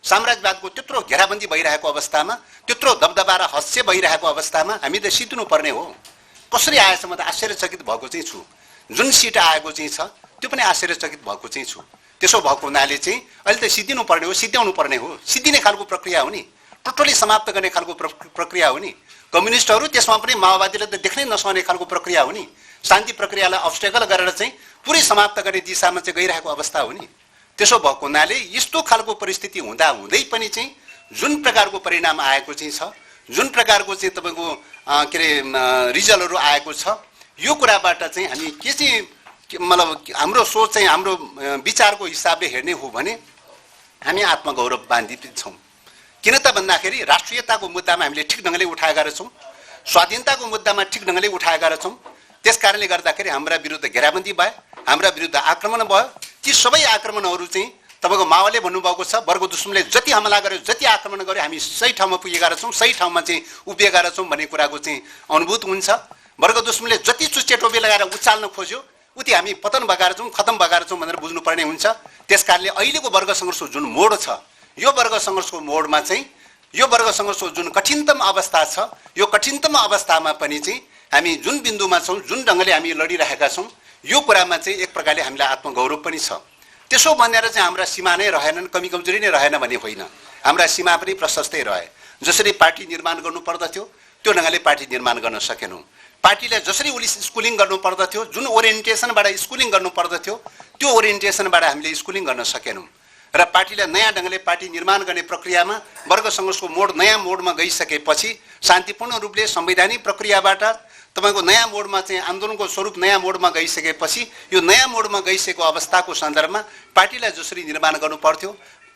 साम्राज्यवादको त्यत्रो घेराबन्दी भइरहेको अवस्थामा, त्यत्रो दबदबा र हस्य भइरहेको अवस्थामा हामी त सिद्धिनु पर्ने हो। कसरी आएछ म त आश्चर्यचकित भएको चाहिँ छु। जुन सिट आएको चाहिँ छ त्यो पनि आश्चर्यचकित भएको चाहिँ छु। त्यसो भएको हुनाले चाहिँ अहिले त सिद्धिनु पर्ने हो, सिद्ध्याउनु पर्ने हो, सिद्धिने खालको प्रक्रिया हो नि, टोटली समाप्त गर्ने खालको प्रक्रिया हो नि। कम्युनिस्टहरू त्यसमा पनि माओवादीले त देख्नै नसक्ने खालको प्रक्रिया हो नि। शान्ति प्रक्रियालाई अब्स्टेकल गरेर चाहिँ पुरै समाप्त गर्ने दिशामा चाहिँ गइरहेको अवस्था हो नि। त्यसो भएको हुनाले यस्तो खालको परिस्थिति हुँदा हुँदै पनि चाहिँ जुन प्रकारको परिणाम आएको चाहिँ छ, जुन प्रकारको चाहिँ तपाईँको के अरे रिजल्टहरू आएको छ, यो कुराबाट चाहिँ हामी के चाहिँ मतलब हाम्रो सोच चाहिँ हाम्रो विचारको हिसाबले हेर्ने हो भने हामी आत्मगौरववान्वित छौँ। किन त भन्दाखेरि राष्ट्रियताको मुद्दामा हामीले ठिक ढङ्गले उठाएका रहेछौँ, स्वाधीनताको मुद्दामा ठिक ढङ्गले उठाएका रहेछौँ। त्यस कारणले गर्दाखेरि हाम्रा विरुद्ध घेराबन्दी भयो, हाम्रा विरुद्ध आक्रमण भयो। ती सबै आक्रमणहरू चाहिँ तपाईँको माओले भन्नुभएको छ, वर्ग दुश्मनले जति हमला गर्यो, जति आक्रमण गर्यो, हामी सही ठाउँमा पुगेका रहेछौँ, सही ठाउँमा चाहिँ उभिएका रहेछौँ भन्ने कुराको चाहिँ अनुभूत हुन्छ। वर्ग दुश्मनले जति चुच्चे टोपी लगाएर उचाल्न खोज्यो उति हामी पतन भएका छौँ, खतम भएका छौँ भनेर बुझ्नुपर्ने हुन्छ। त्यस कारणले अहिलेको वर्ग सङ्घर्षको जुन मोड छ, यो वर्ग सङ्घर्षको मोडमा चाहिँ यो वर्ग सङ्घर्षको जुन कठिनतम अवस्था छ, यो कठिनतम अवस्थामा पनि चाहिँ हामी जुन बिन्दुमा छौँ, जुन ढङ्गले हामी लडिरहेका छौँ, यो कुरामा चाहिँ एक प्रकारले हामीलाई आत्मगौरव पनि छ। त्यसो भनेर चाहिँ हाम्रा सीमा नै रहेनन्, कमी कमजोरी नै रहेन भन्ने होइन। हाम्रा सीमा पनि प्रशस्तै रहे। जसरी पार्टी निर्माण गर्नुपर्दथ्यो त्यो ढङ्गले पार्टी निर्माण गर्न सकेनौँ। पार्टीलाई जसरी स्कुलिङ गर्नुपर्दथ्यो, जुन ओरिएन्टेसनबाट स्कुलिङ गर्नुपर्दथ्यो त्यो ओरिएन्टेसनबाट हामीले स्कुलिङ गर्न सकेनौँ। र पार्टीलाई नयाँ ढङ्गले पार्टी निर्माण गर्ने प्रक्रियामा वर्ग सङ्घर्षको मोड नयाँ मोडमा गइसकेपछि शान्तिपूर्ण रूपले संवैधानिक प्रक्रियाबाट तपाईँको नयाँ मोडमा चाहिँ आन्दोलनको स्वरूप नयाँ मोडमा गइसकेपछि यो नयाँ मोडमा गइसकेको अवस्थाको सन्दर्भमा पार्टीलाई जसरी निर्माण गर्नु पर्थ्यो,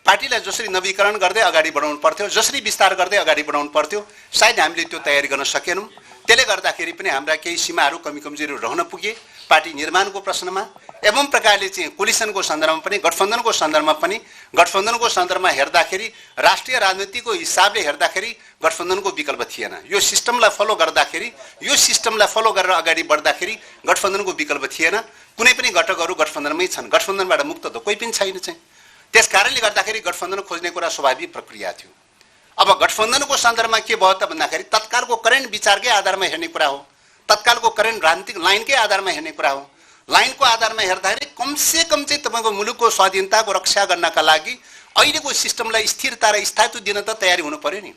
पार्टीलाई जसरी नवीकरण गर्दै अगाडि बढाउनु पर्थ्यो, जसरी विस्तार गर्दै अगाडि बढाउनु पर्थ्यो, सायद हामीले त्यो तयारी गर्न सकेनौँ। त्यसले गर्दाखेरि पनि हाम्रा केही सीमाहरू कमी कमजोरीहरू रहन पुगे पार्टी निर्माणको प्रश्नमा। एवं प्रकारले चाहिँ कोलिसनको सन्दर्भमा पनि, गठबन्धनको सन्दर्भमा पनि, गठबन्धनको सन्दर्भमा हेर्दाखेरि राष्ट्रिय राजनीतिको हिसाबले हेर्दाखेरि गठबन्धनको विकल्प थिएन। यो सिस्टमलाई फलो गर्दाखेरि, यो सिस्टमलाई फलो गरेर अगाडि बढ्दाखेरि गठबन्धनको विकल्प थिएन। कुनै पनि घटकहरू गठबन्धनमै छन्, गठबन्धनबाट मुक्त त कोही पनि छैन चाहिँ। त्यस कारणले गर्दाखेरि गठबन्धन खोज्ने कुरा स्वाभाविक प्रक्रिया थियो। अब गठबन्धनको सन्दर्भमा के भयो त भन्दाखेरि तत्कालको करेन्ट विचारकै आधारमा हेर्ने कुरा हो, तत्कालको करेन्ट राजनीतिक लाइनकै आधारमा हेर्ने कुरा हो। लाइनको आधारमा हेर्दाखेरि कमसे कम चाहिँ तपाईँको मुलुकको स्वाधीनताको रक्षा गर्नका लागि अहिलेको सिस्टमलाई स्थिरता र स्थायित्व दिन त तयारी हुनु पर्यो नि।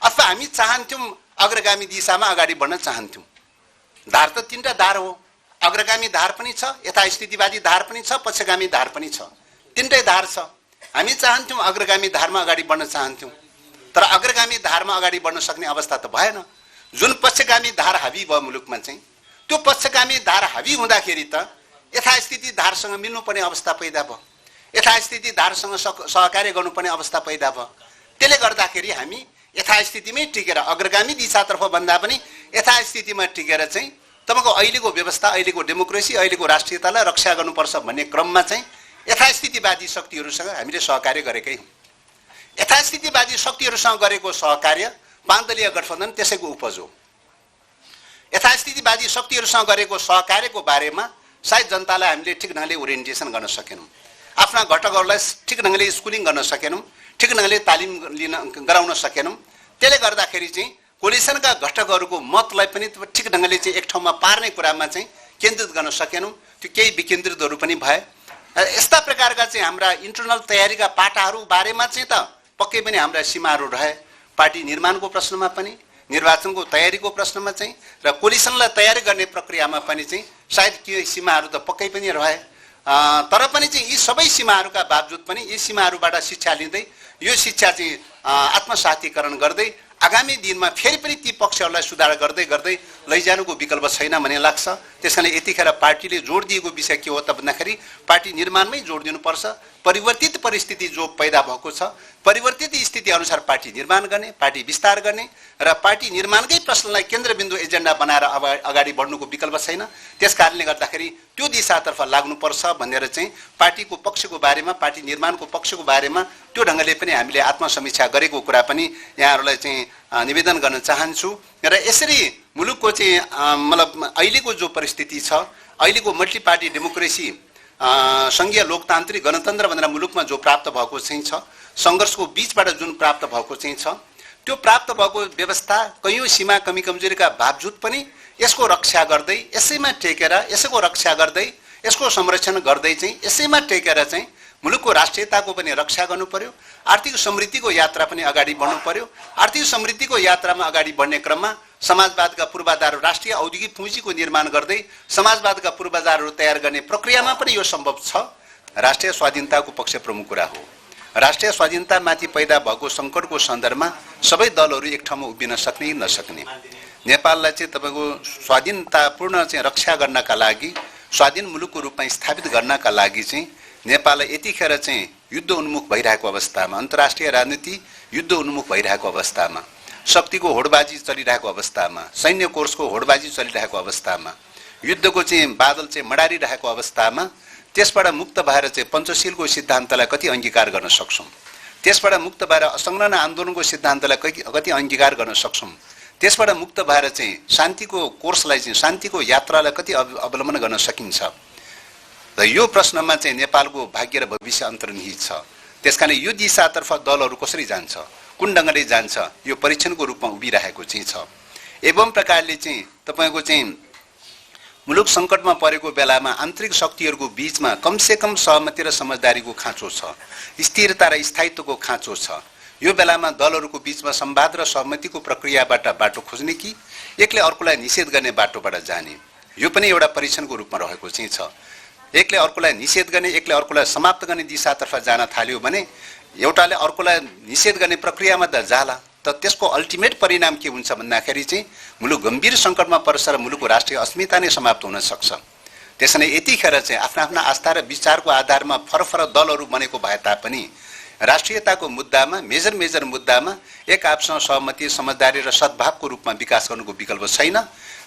अथवा हामी चाहन्थ्यौँ अग्रगामी दिशामा अगाडि बढ्न चाहन्थ्यौँ। धार त तीनटा धार हो, अग्रगामी धार पनि छ, यथास्थितिवादी धार पनि छ, पक्षगामी धार पनि छ, तीनटै धार छ। हामी चाहन्थ्यौँ अग्रगामी धारमा अगाडि बढ्न चाहन्थ्यौँ, तर अग्रगामी धारमा अगाडि बढ्न सक्ने अवस्था त भएन। जुन पक्षगामी धार हावी भयो मुलुकमा चाहिँ, त्यो पक्षगामी धार हावी हुँदाखेरि त यथास्थिति धारसँग मिल्नुपर्ने अवस्था पैदा भयो, यथास्थिति धारसँग सहकार्य गर्नुपर्ने अवस्था पैदा भयो। त्यसले गर्दाखेरि हामी यथास्थितिमै टिकेर अग्रगामी दिशातर्फ भन्दा पनि यथास्थितिमा टिकेर चाहिँ तपाईँको अहिलेको व्यवस्था, अहिलेको डेमोक्रेसी, अहिलेको राष्ट्रियतालाई रक्षा गर्नुपर्छ भन्ने क्रममा चाहिँ यथास्थितिवादी शक्तिहरूसँग हामीले सहकार्य गरेकै हौँ। यथास्थितिवादी शक्तिहरूसँग गरेको सहकार्य पाँचदलीय गठबन्धन त्यसैको उपज हो। यथास्थितिवादी शक्तिहरूसँग गरेको सहकार्यको बारेमा सायद जनतालाई हामीले ठिक ढङ्गले ओरिएन्टेसन गर्न सकेनौँ, आफ्ना घटकहरूलाई ठिक ढङ्गले स्कुलिङ गर्न सकेनौँ, ठिक ढङ्गले तालिम गराउन सकेनौँ। त्यसले गर्दाखेरि चाहिँ कोलिसनका घटकहरूको मतलाई पनि ठिक ढङ्गले चाहिँ एक ठाउँमा पार्ने कुरामा चाहिँ केन्द्रित गर्न सकेनौँ। त्यो केही विकेन्द्रितहरू पनि भए। यस्ता प्रकारका चाहिँ हाम्रा इन्टरनल तयारीका पाटाहरू बारेमा चाहिँ त पक्कै पनि हाम्रा सीमाहरू रहे। पार्टी निर्माणको प्रश्नमा पनि, निर्वाचनको तयारीको प्रश्नमा चाहिँ र कोलिसनलाई तयारी गर्ने प्रक्रियामा पनि चाहिँ सायद के सीमाहरू त पक्कै पनि रहे। तर पनि चाहिँ यी सबै सीमाहरूका बावजुद पनि यी सीमाहरूबाट शिक्षा लिँदै यो शिक्षा चाहिँ आत्मसातीकरण गर्दै आगामी दिनमा फेरि पनि ती पक्षहरूलाई सुधार गर्दै गर्दै लैजानुको विकल्प छैन भन्ने लाग्छ। त्यसकारणले यतिखेर पार्टीले जोड दिएको विषय के हो त भन्दाखेरि पार्टी निर्माणमै जोड दिनुपर्छ। परिवर्तित परिस्थिति जो पैदा भएको छ, परिवर्तित स्थिति अनुसार पार्टी निर्माण गर्ने, पार्टी विस्तार गर्ने र पार्टी निर्माणकै प्रश्नलाई केन्द्रबिन्दु एजेन्डा बनाएर अगाडि बढ्नुको विकल्प छैन। त्यसकारणले गर्दाखेरि त्यो दिशातर्फ लाग्नुपर्छ भनेर चाहिँ पार्टीको पक्षको बारेमा, पार्टी निर्माणको पक्षको बारेमा त्यो ढङ्गले पनि हामीले आत्मसमीक्षा गरेको कुरा पनि यहाँहरूलाई चाहिँ निवेदन गर्न चाहन्छु। र यसरी मुलुकको चाहिँ मतलब अहिलेको जो परिस्थिति छ, अहिलेको मल्टी पार्टी डेमोक्रेसी, सङ्घीय लोकतान्त्रिक गणतन्त्र भनेर मुलुकमा जो प्राप्त भएको चाहिँ छ, सङ्घर्षको बीचबाट जुन प्राप्त भएको चाहिँ छ त्यो प्राप्त भएको व्यवस्था कैयौं सीमा कमी कमजोरीका बावजुद पनि यसको रक्षा गर्दै यसैमा टेकेर यसको रक्षा गर्दै यसको संरक्षण गर्दै चाहिँ यसैमा टेकेर चाहिँ मुलुकको राष्ट्रियताको पनि रक्षा गर्नु पर्यो, आर्थिक समृद्धिको यात्रा पनि अगाडि बढ्नु पर्यो। आर्थिक समृद्धिको यात्रामा अगाडि बढ्ने क्रममा समाजवादका पूर्वाधारहरू राष्ट्रिय औद्योगिक पुँजीको निर्माण गर्दै समाजवादका पूर्वाधारहरू तयार गर्ने प्रक्रियामा पनि यो सम्भव छ। राष्ट्रिय स्वाधीनताको पक्ष प्रमुख कुरा हो। राष्ट्रिय स्वाधीनतामाथि पैदा भएको सङ्कटको सन्दर्भमा सबै दलहरू एक ठाउँमा उभिन सक्ने नसक्ने, नेपाललाई चाहिँ तपाईको स्वाधीनतापूर्ण चाहिँ रक्षा गर्नका लागि, स्वाधीन मुलुकको रूपमा स्थापित गर्नका लागि चाहिँ नेपाललाई यतिखेर चाहिँ युद्ध उन्मुख भइरहेको अवस्थामा, अन्तर्राष्ट्रिय राजनीति युद्ध उन्मुख भइरहेको अवस्थामा, शक्तिको होडबाजी चलिरहेको अवस्थामा, सैन्य कोर्सको होडबाजी चलिरहेको अवस्थामा, युद्धको चाहिँ बादल चाहिँ मडारिरहेको अवस्थामा त्यसबाट मुक्त भएर चाहिँ पञ्चशीलको सिद्धान्तलाई कति अंगीकार गर्न सक्छौं, त्यसबाट मुक्त भएर असंलग्न आन्दोलनको सिद्धान्तलाई कति अंगीकार गर्न सक्छौं, त्यसबाट मुक्त भएर चाहिँ शान्तिको कोर्सलाई चाहिँ शान्तिको यात्रालाई कति अवलम्बन गर्न सकिन्छ। र यो प्रश्नमा चाहिँ नेपालको भाग्य र भविष्य अन्तर्निहित छ। त्यसकारण यो दिशातर्फ दलहरू कसरी जान्छ, कुन ढङ्गले जान्छ, यो परीक्षणको रूपमा उभिरहेको चाहिँ छ। एवं प्रकारले चाहिँ तपाईको चाहिँ मुलुक सङ्कटमा परेको बेलामा आन्तरिक शक्तिहरूको बीचमा कमसेकम सहमति र समझदारीको खाँचो छ, स्थिरता र स्थायित्वको खाँचो छ। यो बेलामा दलहरूको बीचमा संवाद र सहमतिको प्रक्रियाबाट बाटो खोज्ने कि एकले अर्कोलाई निषेध गर्ने बाटोबाट जाने, यो पनि एउटा परीक्षणको रूपमा रहेको चाहिँ छ। एकले अर्कोलाई निषेध गर्ने, एकले अर्कोलाई समाप्त गर्ने दिशातर्फ जान थाल्यो भने एउटाले अर्कोलाई निषेध गर्ने प्रक्रियामा त जाला, त त्यसको अल्टिमेट परिणाम के हुन्छ भन्दाखेरि चाहिँ मुलुक गम्भीर सङ्कटमा पर्छ र मुलुकको राष्ट्रिय अस्मिता नै समाप्त हुन सक्छ। त्यसैले यतिखेर चाहिँ आफ्ना आफ्ना आस्था र विचारको आधारमा फरक दलहरू बनेको भए तापनि राष्ट्रियताको मुद्दामा, मेजर मुद्दामा एक आपसँग सहमति, समझदारी र सद्भावको रूपमा विकास गर्नुको विकल्प छैन।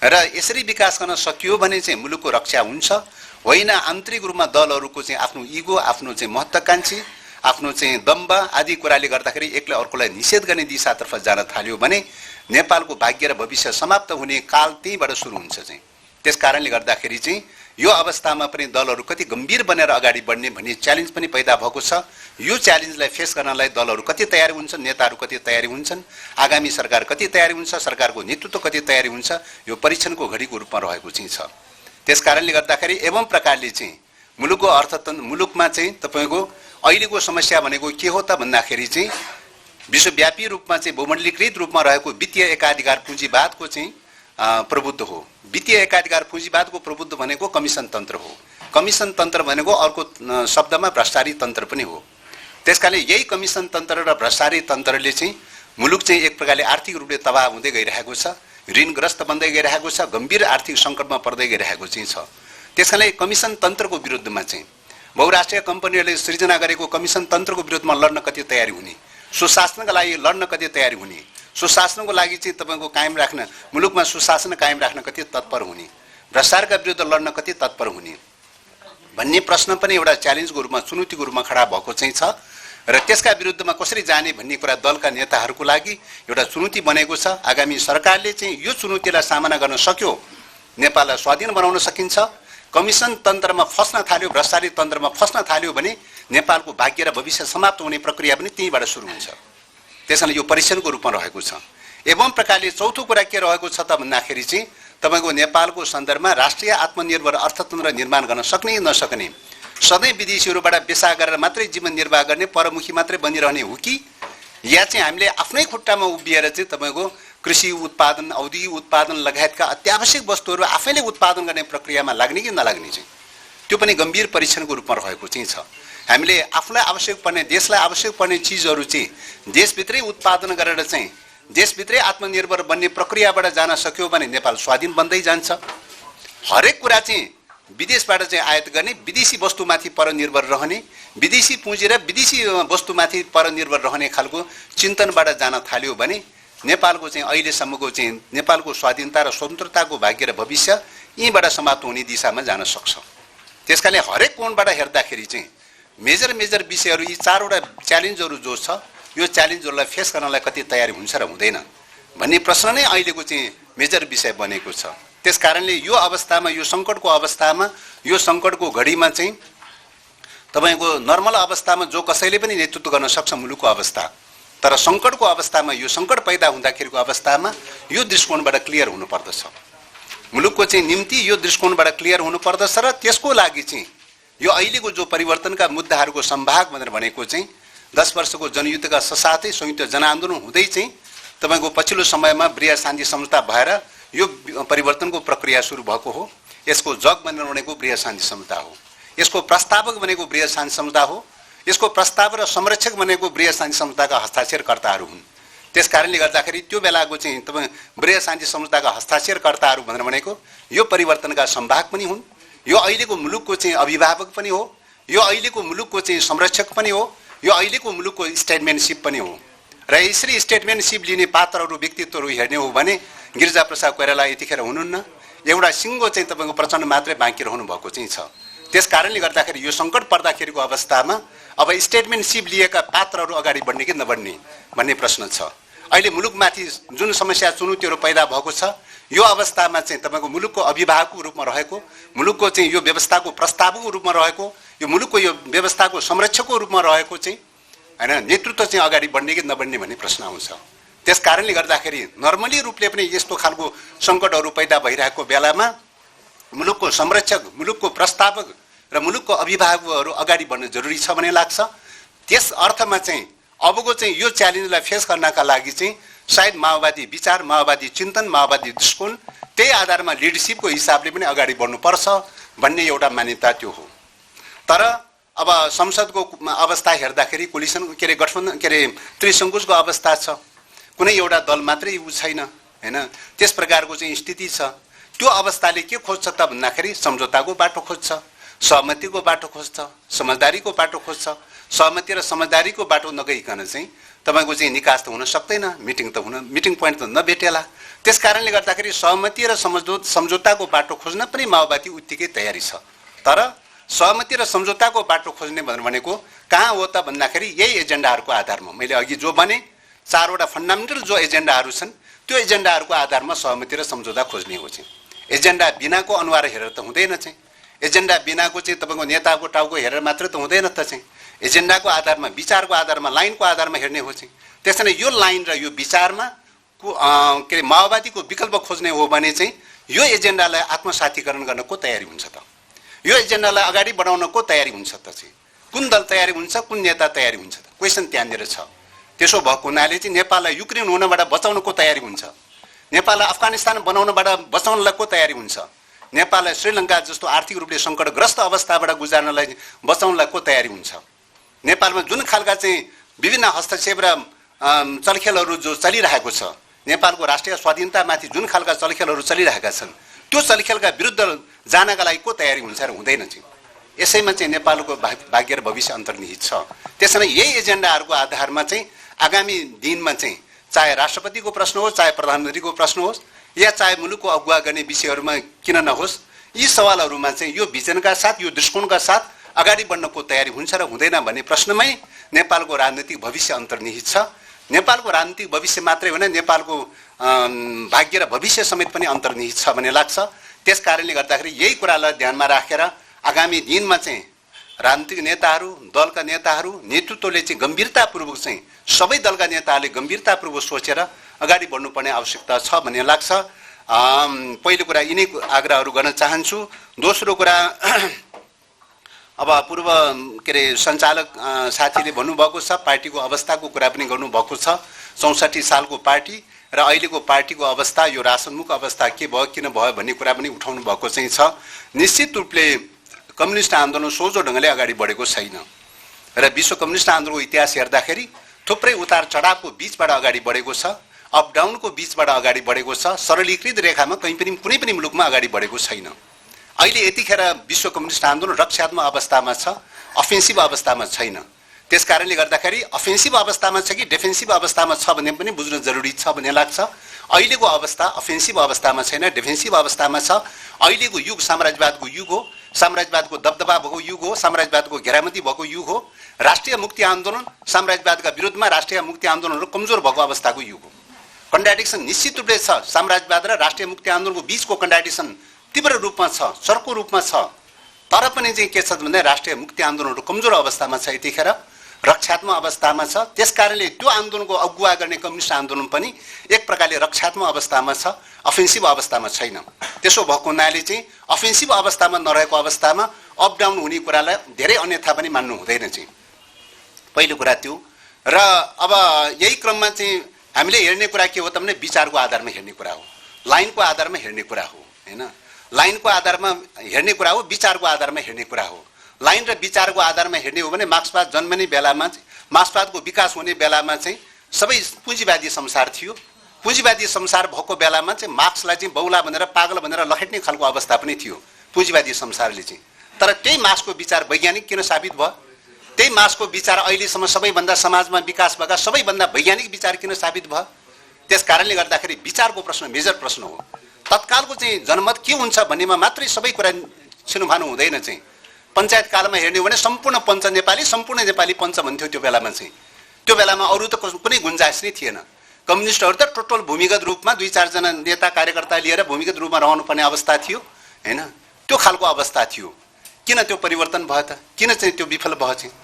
र यसरी विकास गर्न सकियो भने चाहिँ मुलुकको रक्षा हुन्छ, होइन आन्तरिक रूपमा दलहरूको चाहिँ आफ्नो इगो, आफ्नो चाहिँ महत्त्वाकांक्षी, आफ्नो चाहिँ दम्ब आदि कुराले गर्दाखेरि एकले अर्कोलाई निषेध गर्ने दिशातर्फ जान थाल्यो भने नेपालको भाग्य र भविष्य समाप्त हुने काल त्यहीबाट सुरु हुन्छ चाहिँ। त्यसकारणले गर्दाखेरि चाहिँ यो अवस्थामा पनि दलहरू कति गम्भीर बनेर अगाडि बढ्ने भन्ने च्यालेन्ज पनि पैदा भएको छ। यो च्यालेन्जलाई फेस गर्नलाई दलहरू कति तयारी हुन्छन्, नेताहरू कति तयारी हुन्छन्, आगामी सरकार कति तयारी हुन्छ, सरकारको नेतृत्व कति तयारी हुन्छ, यो परीक्षणको घडीको रूपमा रहेको चाहिँ छ। त्यसकारणले गर्दाखेरि एवं प्रकारले चाहिँ मुलुकको अर्थतन्त्र, मुलुकमा चाहिँ तपाईको अहिलेको समस्या भनेको के हो त भन्दाखेरि चाहिँ विश्वव्यापी रूपमा चाहिँ बहुमण्डलीकृत रूपमा रहेको वित्तीय एकाधिकार पुँजीवादको चाहिँ प्रभुत्व हो। वित्तीय एकाधिकार पुँजीवादको प्रभुत्व भनेको कमिसन तन्त्र हो। कमिसन तन्त्र भनेको अर्को शब्दमा भ्रष्टाचारी तन्त्र पनि हो। त्यसकारणले यही कमिसन तन्त्र र भ्रष्टाचारी तन्त्रले चाहिँ मुलुक चाहिँ एक प्रकारले आर्थिक रूपले तबाह हुँदै गइरहेको छ, ऋणग्रस्त बन्दै गइरहेको छ, गम्भीर आर्थिक सङ्कटमा पर्दै गइरहेको चाहिँ छ। त्यसकारणले कमिसन तन्त्रको विरुद्धमा चाहिँ बहुराष्ट्रिय कम्पनीहरूले सृजना गरेको कमिसन तन्त्रको विरुद्धमा लड्न कति तयारी हुने, सुशासनका लागि लड्न कति तयारी हुने, सुशासनको लागि चाहिँ तपाईँको कायम राख्न, मुलुकमा सुशासन कायम राख्न कति तत्पर हुने, भ्रष्टाचारका विरुद्ध लड्न कति तत्पर हुने भन्ने प्रश्न पनि एउटा च्यालेन्जको रूपमा, चुनौतीको रूपमा खडा भएको चाहिँ छ। र त्यसका विरुद्धमा कसरी जाने भन्ने कुरा दलका नेताहरूको लागि एउटा चुनौती बनेको छ। आगामी सरकारले चाहिँ यो चुनौतीलाई सामना गर्न सक्यो, नेपाललाई स्वाधीन बनाउन सकिन्छ। कमिसन तन्त्रमा फस्न थाल्यो, भ्रष्टाचारी तन्त्रमा फस्न थाल्यो भने नेपालको भाग्य र भविष्य समाप्त हुने प्रक्रिया पनि त्यहीबाट सुरु हुन्छ। त्यसैले यो परीक्षणको रूपमा रहेको छ। एवं प्रकारले चौथो कुरा के रहेको छ त भन्दाखेरि चाहिँ तपाईको नेपालको सन्दर्भमा राष्ट्रिय आत्मनिर्भर अर्थतन्त्र निर्माण गर्न सक्ने नसक्ने, सधैँ विदेशीहरूबाट बेसा गरेर मात्रै जीवन निर्वाह गर्ने परमुखी मात्रै बनिरहने हो कि, या चाहिँ हामीले आफ्नै खुट्टामा उभिएर चाहिँ तपाईको कृषि उत्पादन, औद्योगिक उत्पादन लगायतका अत्यावश्यक वस्तुहरू आफैले उत्पादन गर्ने प्रक्रियामा लाग्ने कि नलाग्ने चाहिँ त्यो पनि गम्भीर परीक्षणको रूपमा रहेको चाहिँ छ। हामीले आफूलाई आवश्यक पर्ने, देशलाई आवश्यक पर्ने चिजहरू चाहिँ देशभित्रै उत्पादन गरेर चाहिँ देशभित्रै आत्मनिर्भर बन्ने प्रक्रियाबाट जान सक्यो भने नेपाल स्वाधीन बन्दै जान्छ। हरेक कुरा चाहिँ विदेशबाट चाहिँ आयात गर्ने, विदेशी वस्तुमाथि परनिर्भर रहने, विदेशी पुँजी र विदेशी वस्तुमाथि परनिर्भर रहने खालको चिन्तनबाट जान थाल्यो भने नेपालको चाहिँ अहिलेसम्मको चाहिँ नेपालको स्वाधीनता र स्वतन्त्रताको भाग्य र भविष्य यहीँबाट समाप्त हुने दिशामा जान सक्छ। त्यसकारणले हरेक कोणबाट हेर्दाखेरि चाहिँ मेजर विषयहरू, यी चारवटा च्यालेन्जहरू जो छ, यो च्यालेन्जहरूलाई फेस गर्नलाई कति तयारी हुन्छ र हुँदैन भन्ने प्रश्न नै अहिलेको चाहिँ मेजर विषय बनेको छ। त्यसकारणले यो अवस्थामा, यो सङ्कटको अवस्थामा, यो सङ्कटको घडीमा चाहिँ तपाईको नर्मल अवस्थामा जो कसैले पनि नेतृत्व गर्न सक्छ मुलुकको अवस्था, तर सङ्कटको अवस्थामा, यो सङ्कट पैदा हुँदाखेरिको अवस्थामा यो दृष्टिकोणबाट क्लियर हुनुपर्दछ। मुलुकको चाहिँ निम्ति यो दृष्टिकोणबाट क्लियर हुनुपर्दछ र त्यसको लागि चाहिँ यो अहिलेको जो परिवर्तनका मुद्दाहरूको सम्भाग भनेर भनेको चाहिँ 10 वर्षको जनयुद्धका साथै संयुक्त जनआन्दोलन हुँदै चाहिँ तपाईको पछिल्लो समयमा ब्रिया शान्ति सम्झौता भएर यो परिवर्तनको प्रक्रिया सुरु भएको हो। यसको जग भनेर भनेको ब्रिया शान्ति सम्झौता हो, यसको प्रस्तावक भनेको ब्रिया शान्ति सम्झौता हो, यसको प्रस्ताव र संरक्षक भनेको ब्रिया शान्ति सम्झौताका हस्ताक्षरकर्ताहरू हुन्। त्यसकारणले गर्दाखेरि त्यो बेलाको चाहिँ तपाईँ ब्रिया शान्ति सम्झौताका हस्ताक्षरकर्ताहरू भनेर भनेको यो परिवर्तनका सम्भाग पनि हुन्, यो अहिलेको मुलुकको चाहिँ अभिभावक पनि हो, यो अहिलेको मुलुकको चाहिँ संरक्षक पनि हो, यो अहिलेको मुलुकको स्टेटमेन्टसिप पनि हो। र यसरी स्टेटमेन्टसिप लिने पात्रहरू व्यक्तित्वहरू हेर्ने हो भने गिरिजाप्रसाद कोइराला यतिखेर हुनुहुन्न, एउटा सिङ्गो चाहिँ तपाईँको प्रचण्ड मात्रै बाँकी रहनु भएको चाहिँ छ। त्यसकारणले गर्दाखेरि यो सङ्कट पर्दाखेरिको अवस्थामा अब स्टेटमेन्टसिप लिएका पात्रहरू अगाडि बढ्ने कि नबढ्ने भन्ने प्रश्न छ। अहिले मुलुकमाथि जुन समस्या चुनौतीहरू पैदा भएको छ यो अवस्थामा चाहिँ तपाईँको मुलुकको अभिभावकको रूपमा रहेको, मुलुकको चाहिँ यो व्यवस्थाको प्रस्तावकको रूपमा रहेको, यो मुलुकको यो व्यवस्थाको संरक्षकको रूपमा रहेको चाहिँ हैन नेतृत्व चाहिँ अगाडि बढ्ने कि नबढ्ने भन्ने प्रश्न आउँछ। त्यसकारणले गर्दाखेरि नर्मली रूपले पनि यस्तो खालको सङ्कटहरू पैदा भइरहेको बेलामा मुलुकको संरक्षक, मुलुकको प्रस्तावक र मुलुकको अभिभावकहरू अगाडि बढ्न जरुरी छ भन्ने लाग्छ। त्यस अर्थमा चाहिँ अबको चाहिँ यो च्यालेन्जलाई फेस गर्नका लागि चाहिँ सायद माओवादी विचार, माओवादी चिन्तन, माओवादी दृष्टिकोण त्यही आधारमा लिडरसिपको हिसाबले पनि अगाडि बढ्नुपर्छ भन्ने एउटा मान्यता त्यो हो। तर अब संसदको अवस्था हेर्दाखेरि कोलिसन के अरे गठबन्धन के अरे त्रिसङ्कुशको अवस्था छ, कुनै एउटा दल मात्रै छैन हैन, त्यस प्रकारको चाहिँ स्थिति छ। त्यो अवस्थाले के खोज्छ त भन्दाखेरि सम्झौताको बाटो खोज्छ, सहमतिको बाटो खोज्छ, समझदारीको बाटो खोज्छ। सहमति र समझदारीको बाटो नगइकन चाहिँ तपाईको चाहिँ निकास त हुन सक्दैन, मिटिङ पोइन्ट त नभेटेला। त्यसकारणले गर्दाखेरि सहमति र सम्झौताको बाटो खोज्न पनि माओवादी उत्तिकै तयारी छ। तर सहमति र सम्झौताको बाटो खोज्ने भनेको कहाँ हो त भन्दाखेरि यही एजेन्डाहरूको आधारमा मैले अघि जो भने 4वटा फन्डामेन्टल जो एजेन्डाहरू छन् त्यो एजेन्डाहरूको आधारमा सहमति र सम्झौता खोज्ने हो चाहिँ। एजेन्डा बिनाको अनुहार हेरेर त हुँदैन चाहिँ, एजेन्डा बिनाको चाहिँ तपाईँको नेताको टाउको हेरेर मात्र त हुँदैन त चाहिँ। एजेन्डाको आधारमा, विचारको आधारमा, लाइनको आधारमा हेर्ने हो चाहिँ। त्यसैले यो लाइन र यो विचारमा के अरे माओवादीको विकल्प खोज्ने हो भने चाहिँ यो एजेन्डालाई आत्मसातीकरण गर्न को तयारी हुन्छ त, यो एजेन्डालाई अगाडि बढाउन को तयारी हुन्छ त चाहिँ, कुन दल तयारी हुन्छ, कुन नेता तयारी हुन्छ त, क्वेसन त्यहाँनिर छ। त्यसो भएको हुनाले चाहिँ नेपाललाई युक्रेन हुनबाट बचाउन को तयारी हुन्छ, नेपाललाई अफगानिस्तान बनाउनबाट बचाउनलाई को तयारी हुन्छ, नेपाललाई श्रीलङ्का जस्तो आर्थिक रूपले सङ्कटग्रस्त अवस्थाबाट गुजार्नलाई बचाउनलाई को तयारी हुन्छ। नेपालमा जुन खालका चाहिँ विभिन्न हस्तक्षेप र चलखेलहरू जो चलिरहेको छ, नेपालको राष्ट्रिय स्वाधीनतामाथि जुन खालका चलखेलहरू चलिरहेका छन् त्यो चलखेलका विरुद्ध जानका लागि को तयारी हुन्छ र हुँदैन चाहिँ। यसैमा चाहिँ नेपालको भाग्य र भविष्य अन्तर्निहित छ। त्यसैले यही एजेन्डाहरूको आधारमा चाहिँ आगामी दिनमा चाहिँ चाहे राष्ट्रपतिको प्रश्न होस्, चाहे प्रधानमन्त्रीको प्रश्न होस्, या चाहे मुलुकको अगुवा गर्ने विषयहरूमा किन नहोस्, यी सवालहरूमा चाहिँ यो भिजनका साथ, यो दृष्टिकोणका साथ अगाडि बढ्नको तयारी हुन्छ र हुँदैन भन्ने प्रश्नमै नेपालको राजनीतिक भविष्य अन्तर्निहित छ। नेपालको राजनीतिक भविष्य मात्रै होइन, नेपालको भाग्य र भविष्य समेत पनि अन्तर्निहित छ भन्ने लाग्छ। त्यसकारणले गर्दाखेरि यही कुरालाई ध्यानमा राखेर आगामी दिनमा चाहिँ राजनीतिक नेताहरू, दलका नेताहरू, नेतृत्वले चाहिँ गम्भीरतापूर्वक चाहिँ सबै दलका नेताहरूले गम्भीरतापूर्वक सोचेर अगाडि बढ्नुपर्ने आवश्यकता छ भन्ने लाग्छ। पहिलो कुरा यिनै आग्रहहरू गर्न चाहन्छु। दोस्रो कुरा अब पूर्व के अरे सञ्चालक साथीले भन्नुभएको छ, पार्टीको अवस्थाको कुरा पनि गर्नुभएको छ। 64 सालको पार्टी र अहिलेको पार्टीको अवस्था, यो रासनमुख अवस्था के भयो, किन भयो भन्ने कुरा पनि उठाउनु भएको चाहिँ छ। निश्चित रूपले कम्युनिस्ट आन्दोलन सोझो ढङ्गले अगाडि बढेको छैन र विश्व कम्युनिस्ट आन्दोलनको इतिहास हेर्दाखेरि थुप्रै उतार चढावको बिचबाट अगाडि बढेको छ, अप डाउनको बिचबाट अगाडि बढेको छ। सरलीकृत रेखामा कहीँ पनि कुनै पनि मुलुकमा अगाडि बढेको छैन। अहिले यतिखेर विश्व कम्युनिस्ट आन्दोलन रक्षात्मक अवस्थामा छ, अफेन्सिभ अवस्थामा छैन। त्यसकारणले गर्दाखेरि अफेन्सिभ अवस्थामा छ कि डिफेन्सिभ अवस्थामा छ भन्ने पनि बुझ्न जरुरी छ भन्ने लाग्छ। अहिलेको अवस्था अफेन्सिभ अवस्थामा छैन, डिफेन्सिभ अवस्थामा छ। अहिलेको युग साम्राज्यवादको युग हो, साम्राज्यवादको दबदबा भएको युग हो, साम्राज्यवादको घेरामती भएको युग हो। राष्ट्रिय मुक्ति आन्दोलन साम्राज्यवादका विरुद्धमा राष्ट्रिय मुक्ति आन्दोलनहरू कमजोर भएको अवस्थाको युग हो। कन्ट्राडिक्सन निश्चित रूपले छ। साम्राज्यवाद र राष्ट्रिय मुक्ति आन्दोलनको बीचको कन्ट्राडिक्सन तीव्र रूपमा छ, चर्को रूपमा छ। तर पनि चाहिँ के छ भन्दा राष्ट्रिय मुक्ति आन्दोलनहरू कमजोर अवस्थामा छ, यतिखेर रक्षात्मक अवस्थामा छ। त्यसकारणले त्यो आन्दोलनको अगुवा गर्ने कम्युनिस्ट आन्दोलन पनि एक प्रकारले रक्षात्मक अवस्थामा छ, अफेन्सिभ अवस्थामा छैन। त्यसो भएको हुनाले चाहिँ अफेन्सिभ अवस्थामा नरहेको अवस्थामा अप डाउन हुने कुरालाई धेरै अन्यथा पनि मान्नु हुँदैन चाहिँ, पहिलो कुरा त्यो। र अब यही क्रममा चाहिँ हामीले हेर्ने कुरा के हो त भने विचारको आधारमा हेर्ने कुरा हो, लाइनको आधारमा हेर्ने कुरा हो, हैन? लाइनको आधारमा हेर्ने कुरा हो, विचारको आधारमा हेर्ने कुरा हो। लाइन र विचारको आधारमा हेर्ने हो भने मार्क्सवाद जन्मने बेलामा मार्क्सवादको विकास हुने बेलामा चाहिँ सबै पुँजीवादी संसार थियो। पुँजीवादी संसार भएको बेलामा चाहिँ मार्क्सलाई चाहिँ बौला भनेर पागल भनेर लखेट्ने खालको अवस्था पनि थियो पुँजीवादी संसारले चाहिँ। तर त्यही मार्क्सको विचार वैज्ञानिक किन साबित भयो? त्यही मार्क्सको विचार अहिलेसम्म सबैभन्दा समाजमा विकास भएका सबैभन्दा वैज्ञानिक विचार किन साबित भयो? त्यस कारणले गर्दाखेरि विचारको प्रश्न मेजर प्रश्न हो। तत्कालको चाहिँ जनमत के हुन्छ भन्नेमा मात्रै सबै कुरा छिनुभानु हुँदैन चाहिँ। पञ्चायत कालमा हेर्ने हो भने सम्पूर्ण पञ्च नेपाली, सम्पूर्ण नेपाली पञ्च भन्थ्यो त्यो बेलामा चाहिँ। त्यो बेलामा अरू त कुनै गुन्जाइस नै थिएन। कम्युनिस्टहरू त टोटल भूमिगत रूपमा 2-4 जना नेता कार्यकर्ता लिएर भूमिगत रूपमा रहनुपर्ने अवस्था थियो, हैन? त्यो खालको अवस्था थियो। किन त्यो परिवर्तन भयो त? किन चाहिँ त्यो विफल भयो चाहिँ?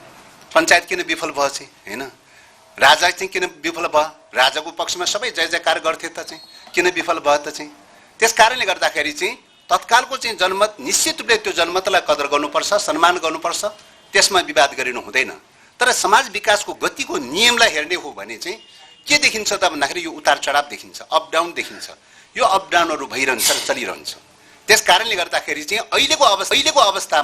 पञ्चायत किन विफल भयो चाहिँ, हैन? राजा चाहिँ किन विफल भयो? राजाको पक्षमा सबै जय जयकार गर्थे त चाहिँ, किन विफल भयो त चाहिँ? त्यस कारणले गर्दाखेरि चाहिँ तत्कालको चाहिँ जनमत निश्चित रूपले त्यो जनमतलाई कदर गर्नुपर्छ, सम्मान गर्नुपर्छ, त्यसमा विवाद गरिनु हुँदैन। तर समाज विकासको गतिको नियमलाई हेर्ने हो भने चाहिँ के देखिन्छ त भन्दाखेरि यो उतार चढाव देखिन्छ, अप डाउन देखिन्छ। यो अप डाउनहरू भइरहन्छ, चलिरहन्छ। त्यस कारणले गर्दाखेरि चाहिँ अहिलेको अवस्थामा